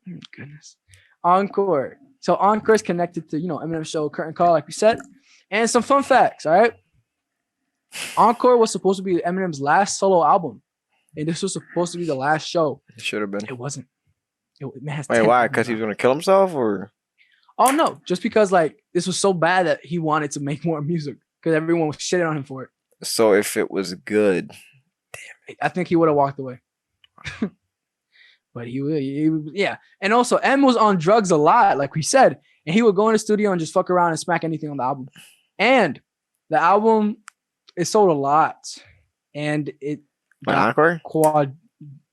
Oh, goodness. Encore. So Encore is connected to, Eminem's show Curtain Call, like we said. And some fun facts, all right? Encore was supposed to be Eminem's last solo album. And this was supposed to be the last show. It should have been. It wasn't. Man has Wait, 10 why? albums Because he now. was gonna kill himself, or? Oh no, just because like this was so bad that he wanted to make more music because everyone was shitting on him for it. So if it was good, I think he would have walked away. But yeah. And also, M was on drugs a lot, like we said, and he would go in the studio and just fuck around and smack anything on the album. And the album, it sold a lot, and it got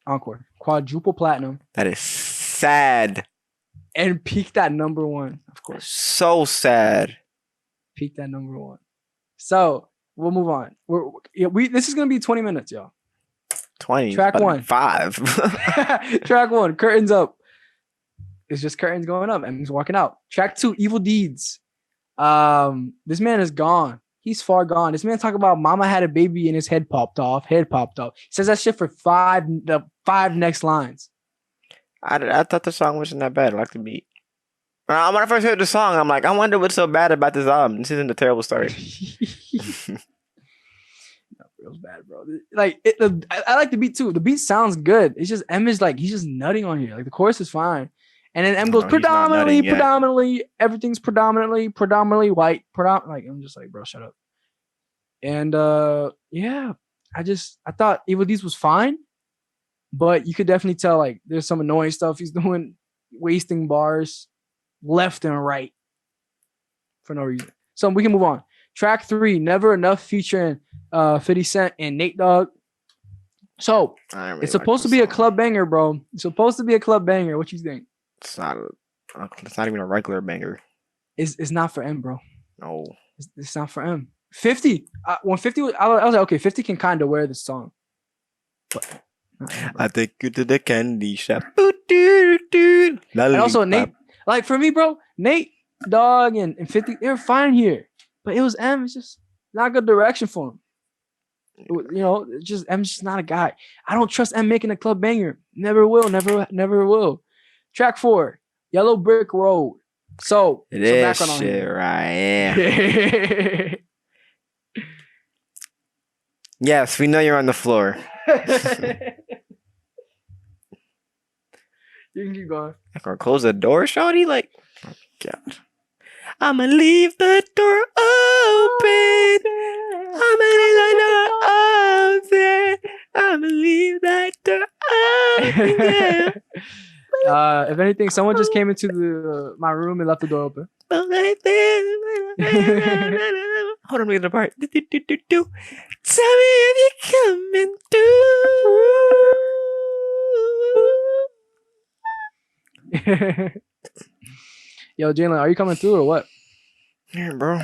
Encore, quadruple platinum. That is sad. And peaked at number 1, of course. So sad. Peaked at number 1. So we'll move on. This is gonna be 20 minutes, y'all. 20. Track 1. 5. Track 1. Curtains up. It's just curtains going up and he's walking out. Track 2. Evil Deeds. This man is gone. He's far gone. This man talking about mama had a baby and his head popped off. He says that shit for the 5 next lines. I thought the song wasn't that bad. I like the beat. When I first heard the song, I'm like, I wonder what's so bad about this album. This isn't a terrible story. No, it was bad, bro. Like, I like the beat too. The beat sounds good. It's just M is like, he's just nutting on here. Like, the chorus is fine. And then M goes, predominantly, everything's predominantly white. Like, I'm just like, bro, shut up. And yeah, I thought Evil Deeds was fine. But you could definitely tell, like, there's some annoying stuff he's doing, wasting bars left and right for no reason. So we can move on. Track 3, Never Enough, featuring 50 Cent and Nate Dogg. So really it's supposed to be a club banger, bro. It's supposed to be a club banger. What you think? It's not even a regular banger. It's not for M, bro. No. It's not for M. 50. When 50 was, I was like, okay, 50 can kind of wear this song. But I take you to the candy shop. And also Nate, like for me, bro, Nate Dogg and 50, they're fine here. But it was M. It's just not good direction for him. It's just M's just not a guy. I don't trust M making a club banger. Never will. Never will. Track 4, Yellow Brick Road. So this shit right. Yes, we know you're on the floor. You can keep going. I'm gonna close the door, shawty. Like, oh God. I'ma leave the door open. I'ma leave the door open. I'ma leave that door open. If anything, someone just came into my room and left the door open. Hold on, we're gonna part. Tell me if you're coming through. Yo, Jalen, are you coming through or what? Yeah, bro.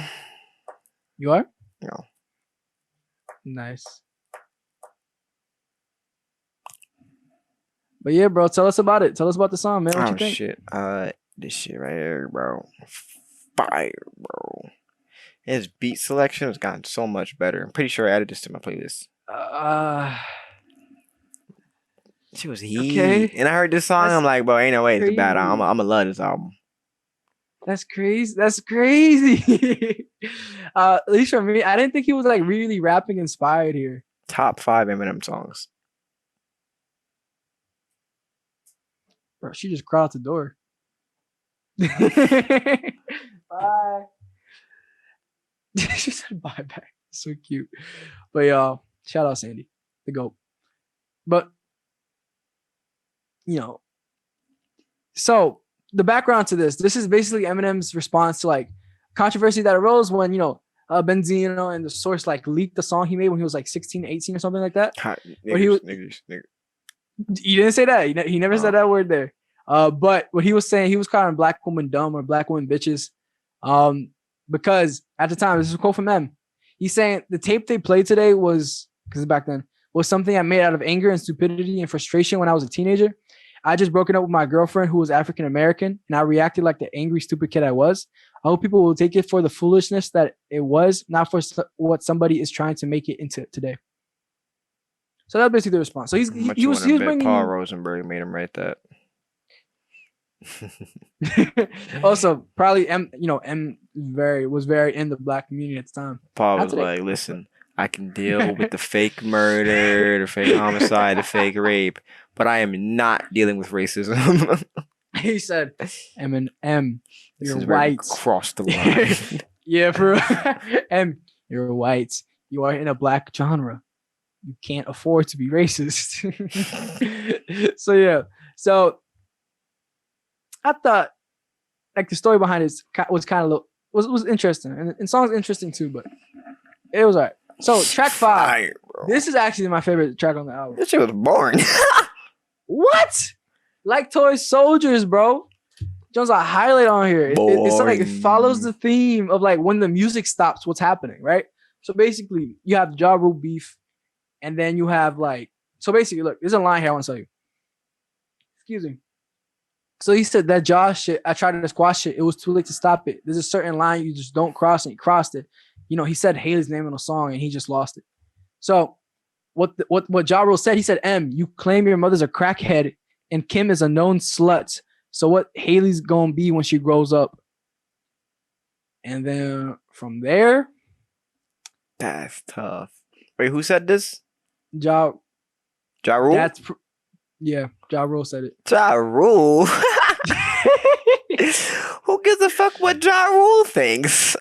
You are? No. Nice. But yeah, bro, tell us about it. Tell us about the song, man. What you think? Shit. This shit right here, bro. Fire, bro. His beat selection has gotten so much better. I'm pretty sure I added this to my playlist. She was heat. Okay. And I heard this song, I'm like, bro, ain't no way it's a bad album. I'm gonna love this album. That's crazy. That's crazy. At least for me, I didn't think he was like really rapping inspired here. Top 5 Eminem songs. Bro, she just crawled out the door. Bye. She said bye back. So cute. But y'all, shout out Sandy, the GOAT. But so the background to this is basically Eminem's response to like controversy that arose when Benzino and the Source like leaked the song he made when he was like 16, 18 or something like that. Niggas. You didn't say that. He never said that word there. But what he was saying, he was calling black women dumb or black women bitches. Because at the time, this is a quote from M. He's saying the tape they played today was something I made out of anger and stupidity and frustration when I was a teenager. I just broken up with my girlfriend who was African American, and I reacted like the angry, stupid kid I was. I hope people will take it for the foolishness that it was, not for what somebody is trying to make it into today. So that's basically the response. So he was bringing Paul Rosenberg made him write that. Also, probably M. M was very in the black community at the time. Paul Not was today. like, listen, I can deal with the fake murder, the fake homicide, the fake rape, but I am not dealing with racism. He said, Eminem, This you're is where we white. cross the line. Yeah, for M, you're white. You are in a black genre. You can't afford to be racist. So yeah. So I thought like the story behind it was kind of was interesting, and the song's interesting too, but it was alright. So track 5. Fire, This is actually my favorite track on the album. This shit was boring. What? Like Toy Soldiers, bro. Jones, a highlight on here. It's like it follows the theme of like when the music stops, what's happening, right? So basically, you have Ja Rule beef, and then you have like, so basically, look, there's a line here I want to tell you. Excuse me. So he said that Ja shit, I tried to squash it. It was too late to stop it. There's a certain line you just don't cross, and he crossed it. He said Haley's name in a song, and he just lost it. So what Ja Rule said, he said, M, you claim your mother's a crackhead, and Kim is a known slut. So what Haley's gonna be when she grows up? And then from there, That's tough. Wait, who said this? Ja Rule? Yeah, Ja Rule said it. Ja Rule? Who gives a fuck what Ja Rule thinks?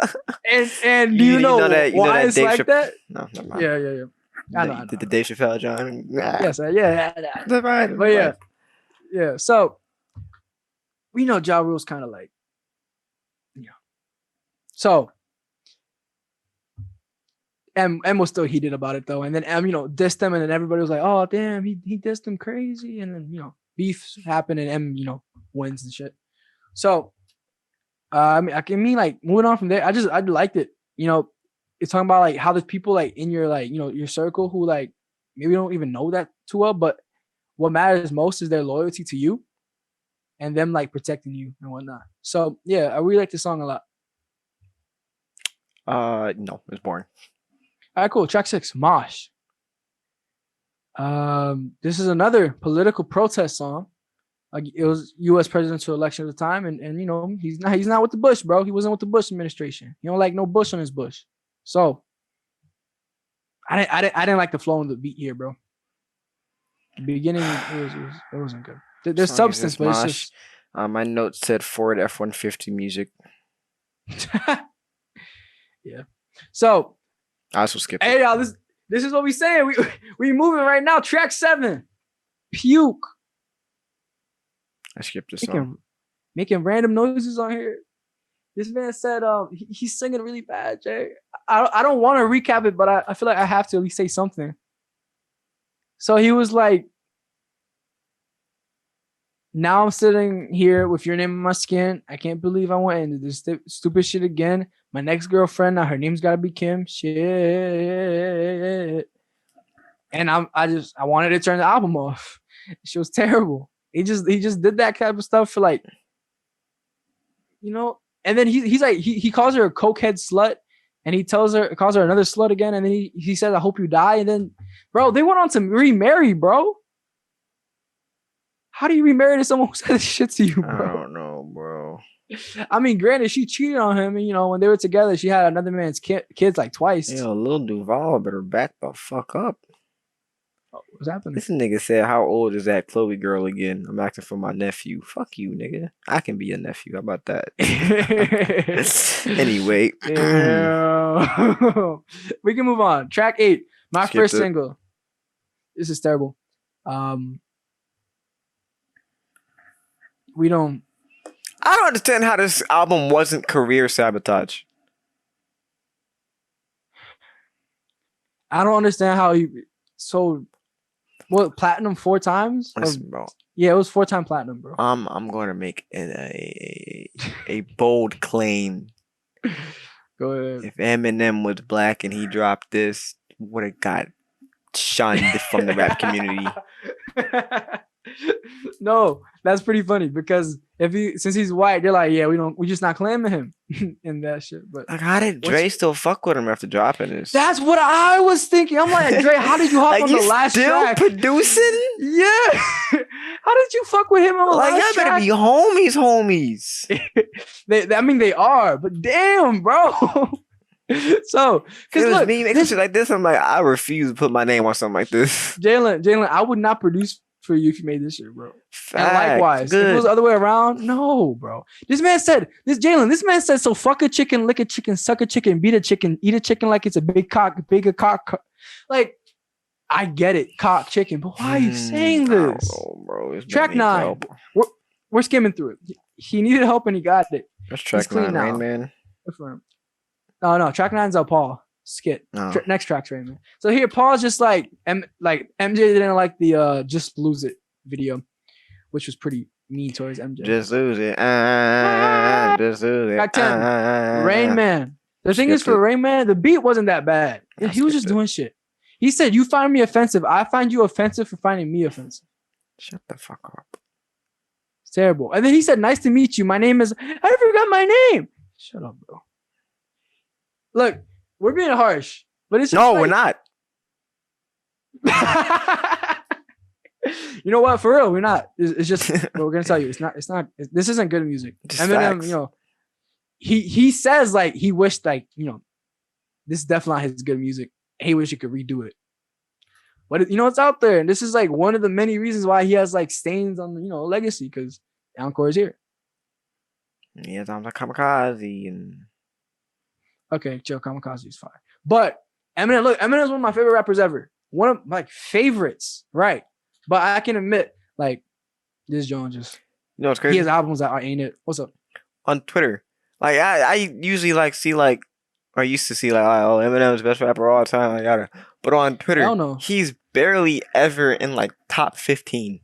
And do you know why it's Dave like that? No, never mind. Yeah. I know. Did the Dave Chappelle John? Yes, yeah. That's right. But yeah. So we know Ja Rule's kind of like, So M was still heated about it though, and then M dissed him, and then everybody was like, oh damn, he dissed him crazy, and then beef happened, and M wins and shit. So I mean like moving on from there, I liked it. It's talking about like how there's people like in your like your circle who like maybe don't even know that too well, but what matters most is their loyalty to you and them like protecting you and whatnot. So yeah, I really like this song a lot. No, it's boring. All right, cool. Track 6, Mosh. This is another political protest song. It was U.S. presidential election at the time, and he's not with the Bush, bro. He wasn't with the Bush administration. He don't like no Bush on his Bush. So I didn't like the flow and the beat here, bro. The beginning it wasn't good. There's substance, but it's just. My notes said Ford F-150 music. Yeah. So I also skipped. Hey y'all, this is what we saying. We moving right now. Track 7, Puke. I skipped this song. Making random noises on here. This man said he's singing really bad, Jay. I don't want to recap it, but I feel like I have to at least say something. So he was like, now I'm sitting here with your name on my skin. I can't believe I went into this stupid shit again. My next girlfriend, now her name's gotta be Kim. Shit. And I wanted to turn the album off. She was terrible. He just did that kind of stuff for like, and then he's like he calls her a cokehead slut, and he calls her another slut again, and then he says, I hope you die. And then, bro, they went on to remarry, bro. How do you remarry to someone who said this shit to you, bro? I don't know, bro. I mean, granted, she cheated on him, and when they were together, she had another man's kids like twice. Yo, Lil Duval better back the fuck up. Oh, what's happening? This nigga said, how old is that Chloe girl again? I'm acting for my nephew. Fuck you, nigga. I can be a nephew. How about that? Anyway. We can move on. Track 8, my Skip first it. single. This is terrible. I don't understand how this album wasn't career sabotage. I don't understand how he sold platinum 4 times. Listen, bro. Yeah, it was 4-time platinum, bro. I'm going to make a bold claim. Go ahead. If Eminem was black and he dropped this, would have got shunned from the rap community. No, that's pretty funny because since he's white, they're like, yeah, we just not claiming him in that shit. But like, how did Dre still fuck with him after dropping this? That's what I was thinking. I'm like, Dre, how did you hop like, on the last still track? Producing? Yeah. How did you fuck with him on the last track? Like, y'all better be homies. I mean, they are, but damn, bro. So, because look, me making shit like this, I'm like, I refuse to put my name on something like this. Jalen, I would not produce for you if you made this shit, bro. Fact, and likewise, if it was the other way around, no, bro. This man said, so fuck a chicken, lick a chicken, suck a chicken, beat a chicken, eat a chicken like it's a big cock. Like, I get it, cock, chicken, but why are you saying this? I don't know, bro. Track 9. We're skimming through it. He needed help and he got it. That's track 9, Rain Man. No, track 9's Paul. Skit. Oh. Next track's Rain Man. So here, Paul's just like MJ didn't like the Just Lose It video, which was pretty mean towards MJ. Just lose it. Just lose it. Track 10. Rain Man. The thing is, for Rain Man, the beat wasn't that bad. He was just doing shit. He said, "You find me offensive. I find you offensive for finding me offensive." Shut the fuck up. It's terrible. And then he said, "Nice to meet you. My name is." I forgot my name. Shut up, bro. Look, we're being harsh, but it's just no, we're not. You know what? For real, we're not. It's just we're gonna tell you. It's not. This isn't good music. Eminem, you know, he says like he wished like this is definitely not his good music. He wish he could redo it. But it's out there, and this is like one of the many reasons why he has like stains on legacy, because Encore is here. Yeah, I'm like Kamikaze and. Okay, chill. Kamikaze is fine. But Eminem, look, Eminem is one of my favorite rappers ever. One of my favorites, right? But I can admit, like, this Jawn just. It's crazy. He has albums that ain't it. What's up? On Twitter, like I usually see like, or used to see like, oh, Eminem's best rapper all the time, like yada. But on Twitter, he's barely ever in like top 15.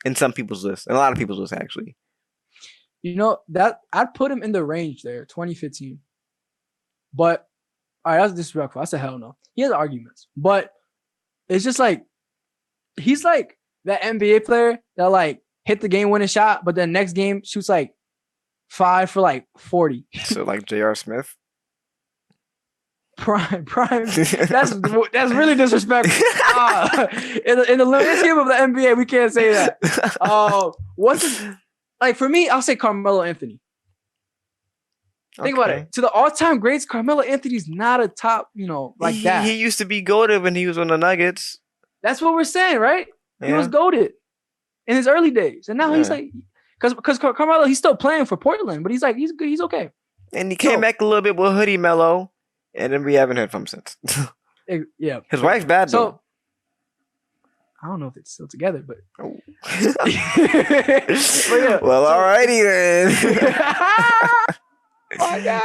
In some people's lists, and a lot of people's lists actually. That I'd put him in the range there, 2015. But all right, that's disrespectful. I said hell no. He has arguments, but it's just like he's like that NBA player that like hit the game-winning shot, but then next game shoots like 5 for like 40. So like J.R. Smith. Prime. That's really disrespectful. In the landscape of the NBA, we can't say that. Like for me, I'll say Carmelo Anthony. Think about it. To the all-time greats, Carmelo Anthony's not a top, like that. He used to be goated when he was on the Nuggets. That's what we're saying, right? Yeah. He was goated in his early days, and now he's like, because Carmelo, he's still playing for Portland, but he's like, he's good, he's okay. And he came back a little bit with Hoodie Mello, and then we haven't heard from him since. Yeah, his wife's bad though. I don't know if it's still together, but. Oh. But yeah, well, alrighty then. Oh my God.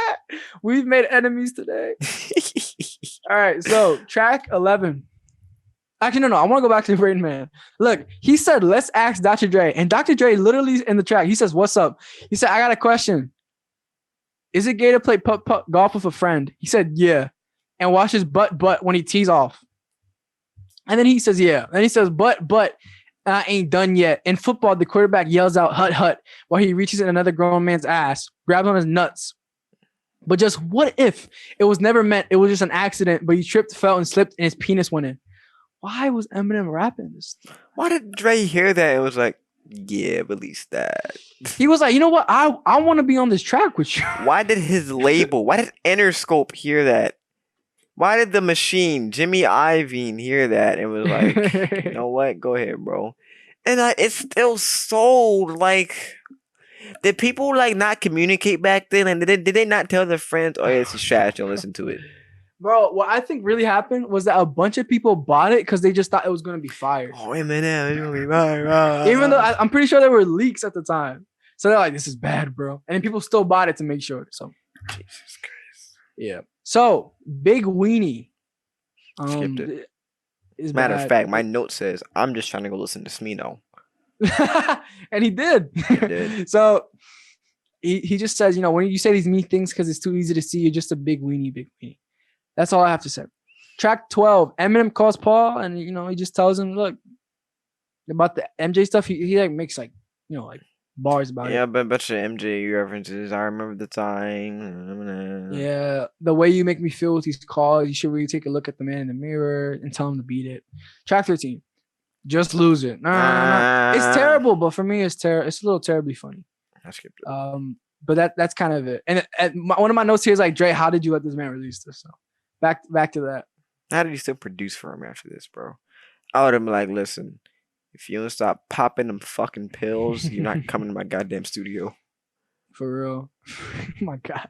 We've made enemies today. All right, so track 11. Actually, no. I want to go back to Rain Man. Look, he said, let's ask Dr. Dre. And Dr. Dre literally in the track, he says, what's up? He said, I got a question. Is it gay to play putt-putt golf with a friend? He said, yeah. And watch his butt when he tees off. And then he says, yeah. And he says, but I ain't done yet. In football, the quarterback yells out, hut, hut, while he reaches in another grown man's ass, grabs on his nuts. But just what if it was never meant? It was just an accident, but he tripped, fell, and slipped, and his penis went in. Why was Eminem rapping this? Why did Dre hear that? It was like, yeah, release that. He was like, you know what? I want to be on this track with you. Why did his label, why did Interscope hear that? Why did the Machine, Jimmy Iovine, hear that and was like, you know what? Go ahead, bro. And it's still sold. Like, did people like not communicate back then? And did they not tell their friends, oh, yeah, this is trash, don't listen to it? Bro, what I think really happened was that a bunch of people bought it because they just thought it was going to be fire. Oh, Eminem, it's going to be fire. Even though I'm pretty sure there were leaks at the time. So they're like, this is bad, bro. And then people still bought it to make sure. So, Jesus Christ. Yeah. So, Big Weenie. Skipped it. Matter of fact, my note says, I'm just trying to go listen to Smino. And he did. He did. So, he just says, when you say these mean things because it's too easy to see, you're just a big weenie. That's all I have to say. Track 12, Eminem calls Paul, and he just tells him, look, about the MJ stuff. He like makes like like bars about Yeah, it. but bunch of MJ references. I remember the time. Yeah, the way you make me feel with these calls, you should really take a look at the man in the mirror and tell him to beat it. Track 13, just lose it. Nah. It's terrible, but for me, it's It's a little terribly funny. I skipped it. But that's kind of it. And one of my notes here is like, Dre, how did you let this man release this? So back to that. How did he still produce for him after this, bro? I would have been like, listen, if you don't stop popping them fucking pills, you're not coming to my goddamn studio. For real. Oh my God.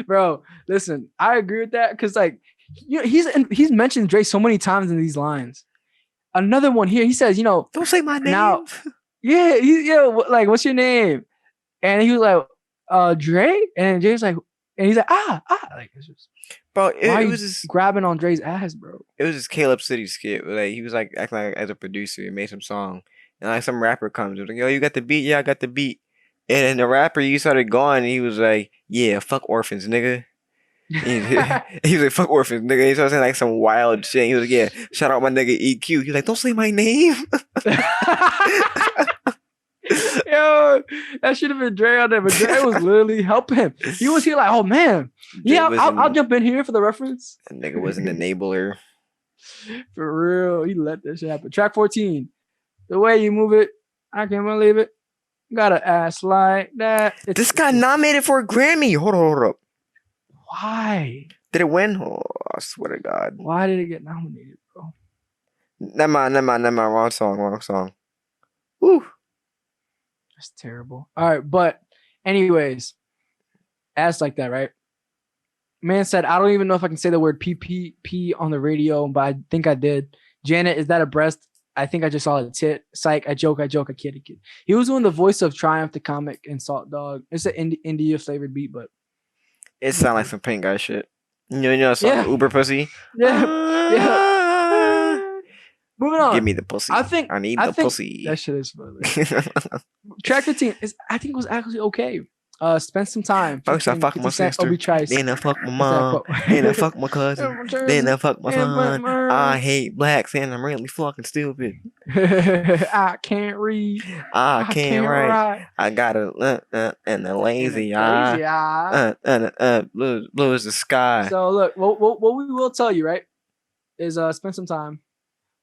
Bro, listen, I agree with that because like he's mentioned Dre so many times in these lines. Another one here, he says, don't say my name. Now, like, what's your name? And he was like, Dre? And Dre's like, and he's like, like it's just bro, it was just grabbing on Dre's ass, bro. It was this Caleb City skit. Like he was like acting like as a producer, he made some song. And like some rapper comes and was like, yo, you got the beat? Yeah, I got the beat. And then the rapper, you started going, and he was like, yeah, fuck orphans, nigga. He was like, fuck orphans, nigga. He started saying like some wild shit. He was like, yeah, shout out my nigga EQ. He's like, don't say my name. Yo, that should have been Dre on there, but Dre was literally helping him. He was here like, oh man, yeah, I'll jump in here for the reference. That nigga was an enabler. For real, he let that shit happen. Track 14, the way you move it, I can't believe it. Got an ass like that. This got nominated for a Grammy. Hold up. Why? Did it win? Oh, I swear to God. Why did it get nominated, bro? Never mind. Wrong song. Woo. That's terrible. All right, but anyways, ass like that, right? Man said, I don't even know if I can say the word PPP on the radio, but I think I did. Janet, is that a breast? I think I just saw a tit. Psych, I joke, I kid. He was doing the voice of Triumph the Comic and Salt Dog. It's an India flavored beat, but it sounds like some pink guy shit. You know, some Uber pussy. Yeah. Moving on. Give me the pussy. I need the pussy. That shit is funny. Track 15 I think was actually okay. Spend some time. First I fuck my sister, then I fuck my mom, then I fuck my cousin, then I fuck my son. I hate blacks and I'm really fucking stupid. I can't read. I can't write. I got a and a lazy eye. Blue is the sky. So look, what we will tell you, right, is spend some time.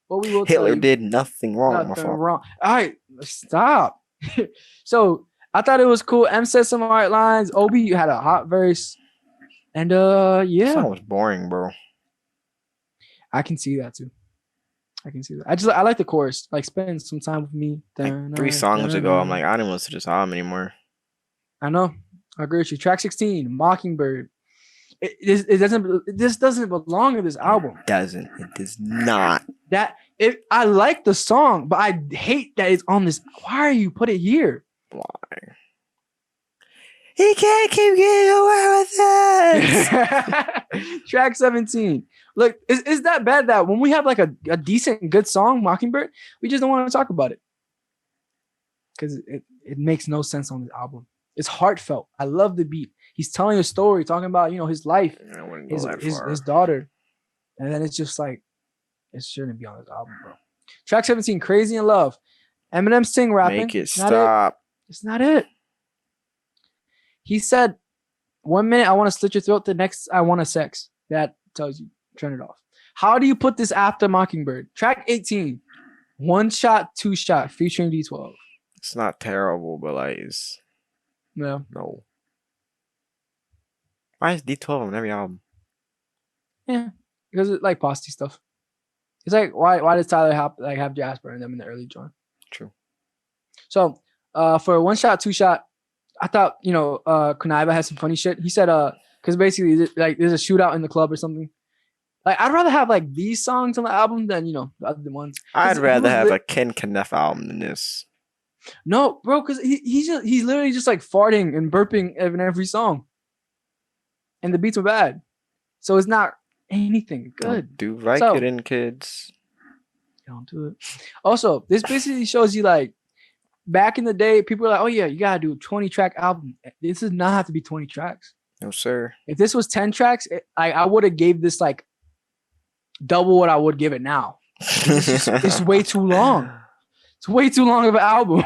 What we will Hitler tell you, did nothing wrong. Wrong. All right, stop. So I thought it was cool. M said some right lines. Obi had a hot verse, and yeah, that song was boring, bro. I can see that too. I like the chorus. Like, spend some time with me. Like 3 songs ago, I'm like, I don't listen to this album anymore. I know. I agree with you. Track 16, Mockingbird. This doesn't belong to this album. It does not. I like the song, but I hate that it's on this. Why are you put it here? Why? He can't keep getting away with it. Track 17. Look, is that bad that when we have like a decent, good song, Mockingbird, we just don't want to talk about it? Because it makes no sense on this album. It's heartfelt. I love the beat. He's telling a story, talking about, his life, his daughter. And then it's just like, it shouldn't be on this album, bro. Track 17, Crazy in Love. Eminem sing rapping. Make it stop. It's not it. He said, 1 minute I want to slit your throat, the next I want to sex. That tells you, turn it off. How do you put this after Mockingbird? Track 18, One Shot, Two Shot, featuring D12. It's not terrible, but like it's no. Why is D12 on every album? Yeah, because it's like posty stuff. It's like why does Tyler have Jasper and them in the early joint? True. So for One Shot, Two Shot, I thought Kunaiba had some funny shit. He said because basically like there's a shootout in the club or something. Like I'd rather have like these songs on the album than the other ones. I'd rather have a Ken Kenneth album than this. No, bro, because he's literally just like farting and burping in every song, and the beats were bad, so it's not anything good. Don't do Vicodin, kids. Don't do it. Also, this basically shows you like back in the day, people were like, "Oh yeah, you gotta do a 20-track album." This does not have to be 20 tracks. No, sir. If this was 10 tracks, I would have gave this like double what I would give it now. It's way too long. It's way too long of an album.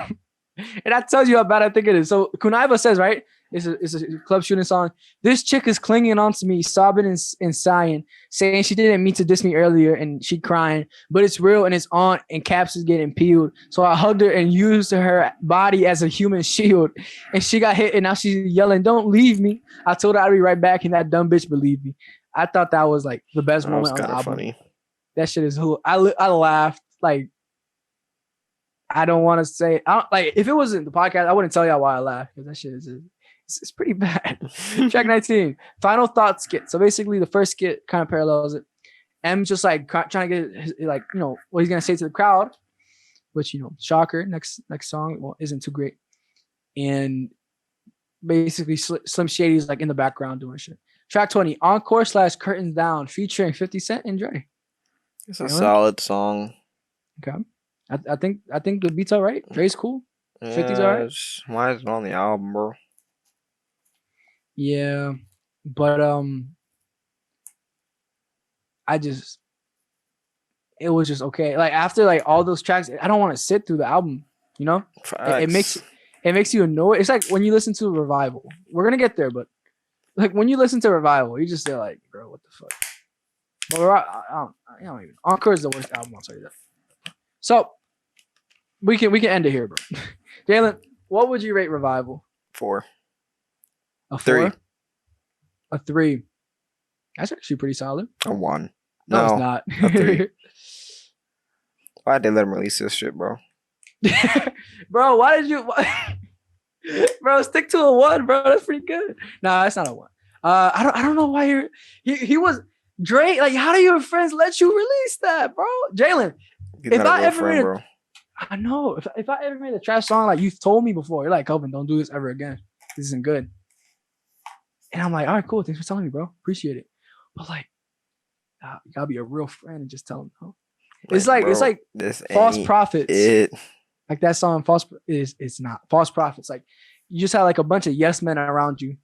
And that tells you how bad I think it is. So Kunaiva says, right? It's a club shooting song. This chick is clinging on to me, sobbing and sighing, saying she didn't mean to diss me earlier and she crying, but it's real and it's on and Caps is getting peeled. So I hugged her and used her body as a human shield. And she got hit and now she's yelling, don't leave me. I told her I'd be right back and that dumb bitch believed me. I thought that was like the best moment on the album. Funny. That shit is I laughed. Like, I don't want to say, like, if it wasn't the podcast, I wouldn't tell y'all why I laughed because that shit is it's pretty bad. Track 19, Final Thought skit. So basically, the first skit kind of parallels it. M just like trying to get his, like, you know, what he's gonna say to the crowd, which, you know, shocker. Next song isn't too great, and basically Slim Shady's like in the background doing shit. Track 20, Encore / Curtains Down, featuring 50 Cent and Dre. It's a solid song. Okay. I think the beat's all right. Dre's cool. 50's all right. Why is it on the album, bro? Yeah, but it was just okay. Like after like all those tracks, I don't want to sit through the album. You know, it makes you annoyed. It's like when you listen to Revival. We're gonna get there, but like when you listen to Revival, you just say like, bro, what the fuck? But I don't even. Encore is the worst album. I'll tell you that. So we can end it here, bro. Jalen, what would you rate Revival? 4. A 4? A 3. That's actually pretty solid. A 1. No, it's not. A 3. Why'd they let him release this shit, bro? Bro, why did you... Bro, stick to a 1, bro. That's pretty good. Nah, that's not a 1. I don't know why you're... He was... Dre, like, how do your friends let you release that, bro? Jalen, if I ever made bro. I know. If I ever made a trash song, like you've told me before, you're like, Kelvin, don't do this ever again. This isn't good. And I'm like, all right, cool. Thanks for telling me, bro. Appreciate it. But like, you gotta be a real friend and just tell them, no. It's like, bro, it's like false prophets. Like that song, it's not false prophets. Like you just had like a bunch of yes men around you,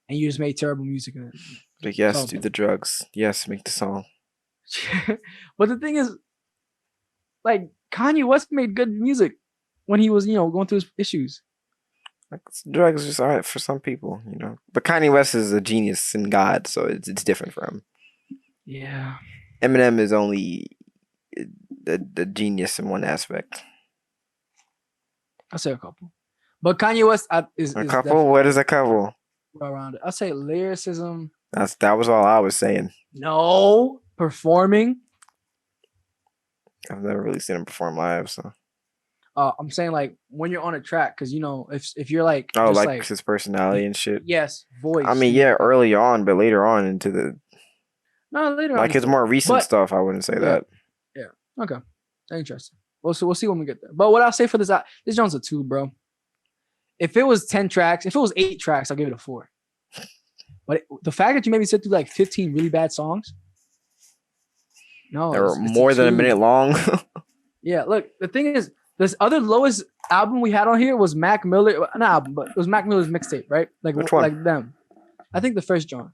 and you just made terrible music. Like yes, do the drugs. Yes, make the song. But the thing is, like Kanye West made good music when he was, you know, going through his issues. Like drugs are just alright for some people, you know. But Kanye West is a genius and God, so it's different for him. Yeah. Eminem is only the genius in one aspect. I'll say a couple, but Kanye West is a couple. What is a couple? Around it, I'll say lyricism. That was all I was saying. No, performing. I've never really seen him perform live, so. I'm saying like when you're on a track, because you know if you're like like his personality and shit. Yes, voice. I mean, yeah, early on, but later on into the. No, later on. Like his more recent stuff, I wouldn't say that. Yeah. Okay. Interesting. We'll see when we get there. But what I'll say for this John's a 2, bro. If it was 10 tracks, if it was 8 tracks, I'll give it a 4. But the fact that you made me sit through like 15 really bad songs. No, they were more than a minute long. Yeah, look, the thing is, this other lowest album we had on here was Mac Miller. Not album, but it was Mac Miller's mixtape, right? Like which one? Like them. I think the first Jawn.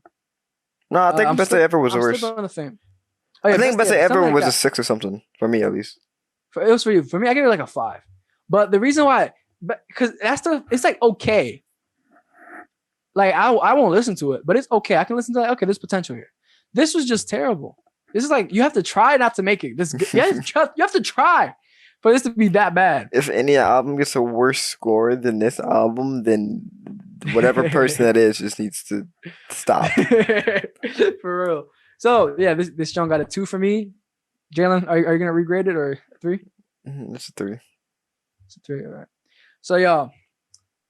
No, I think Best Day Ever was the worst. On the fame. Oh, yeah, I think Best Day Ever was a 6 or something for me, at least. It was for you. For me, I gave it like a 5. But the reason why, because it's like okay. Like I won't listen to it, but it's okay. I can listen to it. Okay, there's potential here. This was just terrible. This is like you have to try not to make it. You have to try for this to be that bad. If any album gets a worse score than this album, then whatever person that is just needs to stop. For real. So yeah, this John got a 2 for me. Jalen, are you gonna regrade it or a 3? It's a 3. It's a 3. All right. So y'all,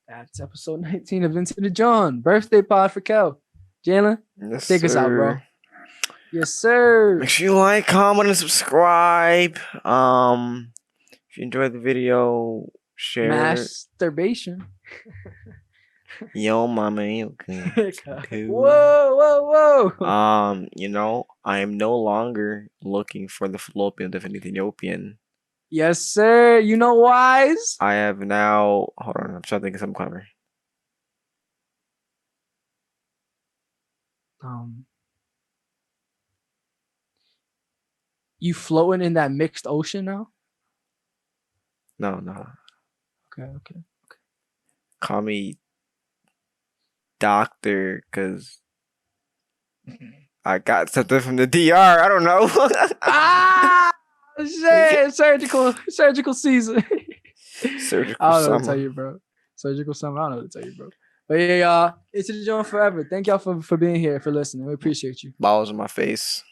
that's episode 19 of Into the Jawn birthday pod for Kel. Jalen, take us out, bro. Yes, sir. Make sure you like, comment, and subscribe. If you enjoyed the video, share. Masturbation. Yo, mama, okay. Whoa. You know, I am no longer looking for the fallopian of an Ethiopian. Yes, sir. You know wise. I have now. Hold on, I'm trying to think of something clever. You floating in that mixed ocean now? No. Okay. Call me doctor, because I got something from the DR. I don't know. Ah, shit! Surgical season. Surgical I don't know what to summer. tell you, bro. Surgical summer. I don't know what to tell you, bro. But yeah, y'all. It's the Jawn forever. Thank y'all for being here, for listening. We appreciate you. Balls in my face.